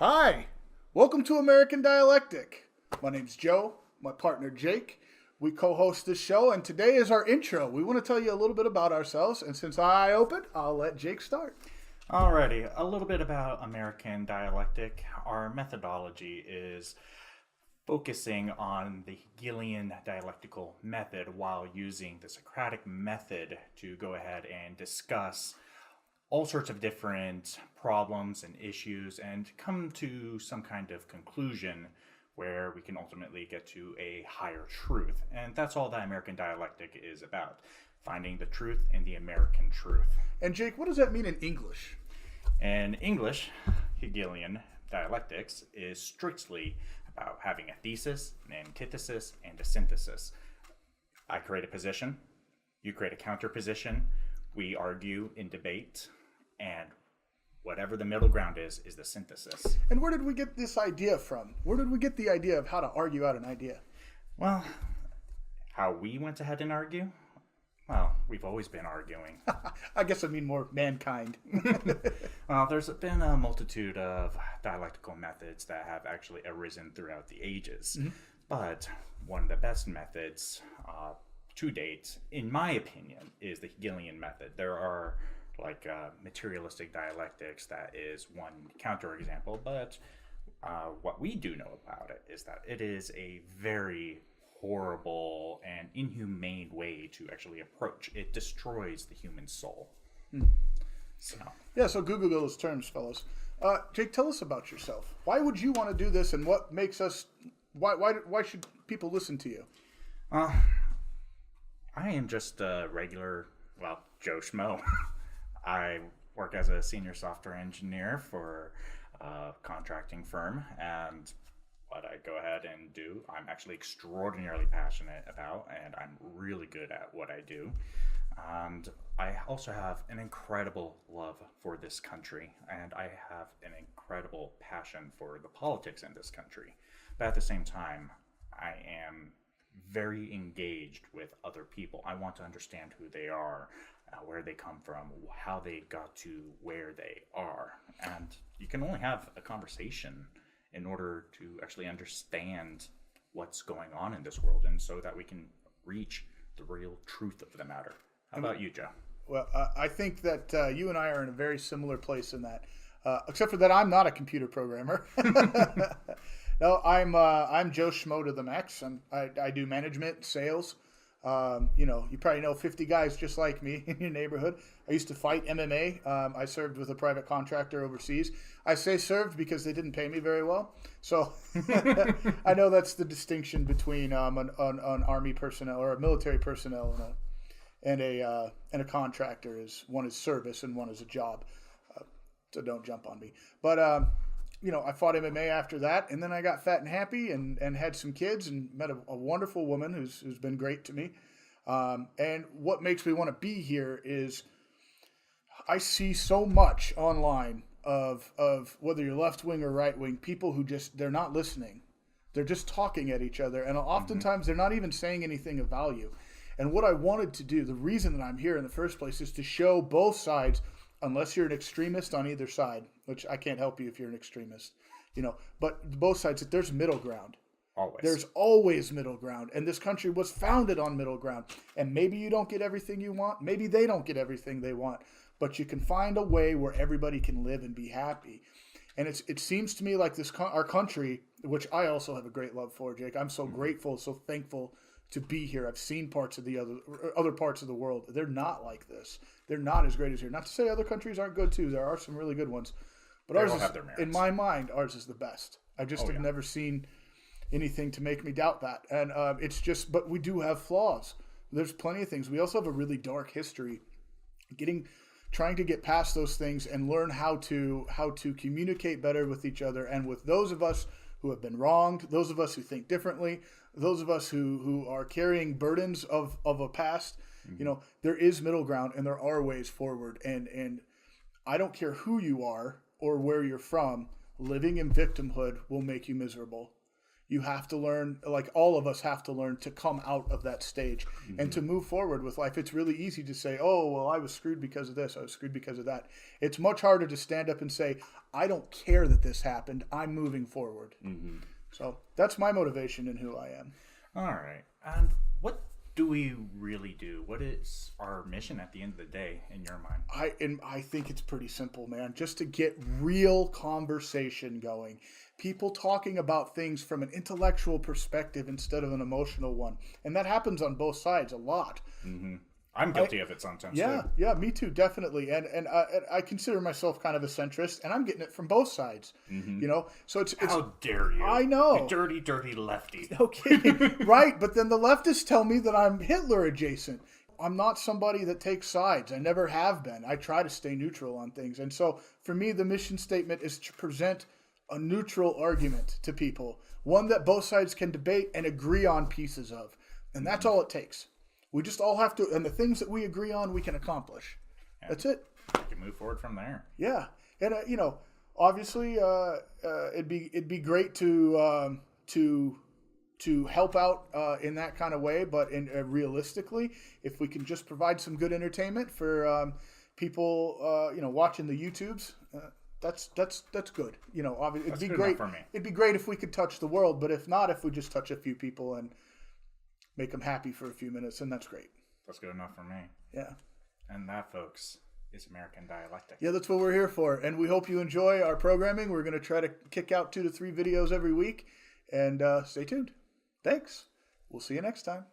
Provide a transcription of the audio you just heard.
Hi, welcome to American Dialectic. My name's Joe, my partner Jake. We co-host this show, and today is our intro. We want to tell you a little bit about ourselves, and since I opened, I'll let Jake start. Alrighty, a little bit about American Dialectic. Our methodology is focusing on the Hegelian dialectical method while using the Socratic method to go ahead and discuss all sorts of different problems and issues and come to some kind of conclusion where we can ultimately get to a higher truth. And that's all that American Dialectic is about, finding the truth in the American truth. And Jake, what does that mean in English? In English, Hegelian dialectics is strictly about having a thesis, an antithesis, and a synthesis. I create a position, you create a counter position, we argue in debate, and whatever the middle ground is the synthesis. And where did we get this idea from? Where did we get the idea of how to argue out an idea? Well, how we went ahead and argue? Well, we've always been arguing. I guess I mean more mankind. Well, there's been a multitude of dialectical methods that have actually arisen throughout the ages. Mm-hmm. But one of the best methods to date, in my opinion, is the Hegelian method. There are materialistic dialectics that is one counterexample, but what we do know about it is that it is a very horrible and inhumane way to actually approach. It destroys the human soul. So Google those terms, fellas. Jake, tell us about yourself. Why would you want to do this, and what makes us? Why should people listen to you? I am just a regular, Joe Schmo. I work as a senior software engineer for a contracting firm, and what I go ahead and do, I'm actually extraordinarily passionate about, and I'm really good at what I do. And I also have an incredible love for this country, and I have an incredible passion for the politics in this country. But at the same time, I am very engaged with other people. I want to understand who they are, where they come from, how they got to where they are. And you can only have a conversation in order to actually understand what's going on in this world, and so that we can reach the real truth of the matter. How about you, Joe? Well, I think that you and I are in a very similar place in that, except for that I'm not a computer programmer. No, I'm Joe Schmo to the max, and I do management, sales. You probably know 50 guys just like me in your neighborhood. I used to fight MMA. I served with a private contractor overseas. I say served because they didn't pay me very well. So I know that's the distinction between an army personnel or a military personnel and a contractor. Is one is service and one is a job. So don't jump on me. But I fought MMA after that, and then I got fat and happy and had some kids and met a wonderful woman who's been great to me. And what makes me want to be here is I see so much online of whether you're left wing or right wing, people who they're not listening. They're just talking at each other, and oftentimes they're not even saying anything of value. And what I wanted to do, the reason that I'm here in the first place, is to show both sides. Unless you're an extremist on either side, which I can't help you if you're an extremist, but both sides, that there's middle ground. Always. There's always middle ground. And this country was founded on middle ground. And maybe you don't get everything you want. Maybe they don't get everything they want. But you can find a way where everybody can live and be happy. And it seems to me like our country, which I also have a great love for, Jake. I'm so grateful, so thankful to be here. I've seen parts of the other parts of the world. They're not like this. They're not as great as here. Not to say other countries aren't good too. There are some really good ones, but ours is, in my mind, ours is the best. I just have never seen anything to make me doubt that. And but we do have flaws. There's plenty of things. We also have a really dark history. Trying to get past those things and learn how to communicate better with each other and with those of us who have been wronged, those of us who think differently, those of us who are carrying burdens of a past. Mm-hmm. There is middle ground and there are ways forward. And I don't care who you are or where you're from, living in victimhood will make you miserable. you have to learn, like all of us have to learn to come out of that stage and to move forward with life. It's really easy to say, oh, well, I was screwed because of this. I was screwed because of that. It's much harder to stand up and say, I don't care that this happened. I'm moving forward. So that's my motivation in who I am. All right. And what do we really do? What is our mission at the end of the day in your mind? I think it's pretty simple, man. Just to get real conversation going. People talking about things from an intellectual perspective instead of an emotional one. And that happens on both sides a lot. I'm guilty of it sometimes, too. Yeah, me too, definitely. And I consider myself kind of a centrist, and I'm getting it from both sides. You know, so it's how dare you? I know, you dirty, dirty lefty. Okay, right? But then the leftists tell me that I'm Hitler adjacent. I'm not somebody that takes sides. I never have been. I try to stay neutral on things, and so for me, the mission statement is to present a neutral argument to people, one that both sides can debate and agree on pieces of, and that's all it takes. We just all have to, and the things that we agree on, we can accomplish. Yeah. That's it. We can move forward from there. Yeah, and you know, obviously, it'd be great to help out in that kind of way, but realistically, if we can just provide some good entertainment for people, you know, watching the YouTubes. That's good. You know, obviously, it'd be great for me. It'd be great if we could touch the world, but if not, if we just touch a few people and make them happy for a few minutes, and that's great. That's good enough for me. Yeah. And that, folks, is American Dialectic. Yeah, that's what we're here for, and we hope you enjoy our programming. We're going to try to kick out 2 to 3 videos every week, and stay tuned. Thanks. We'll see you next time.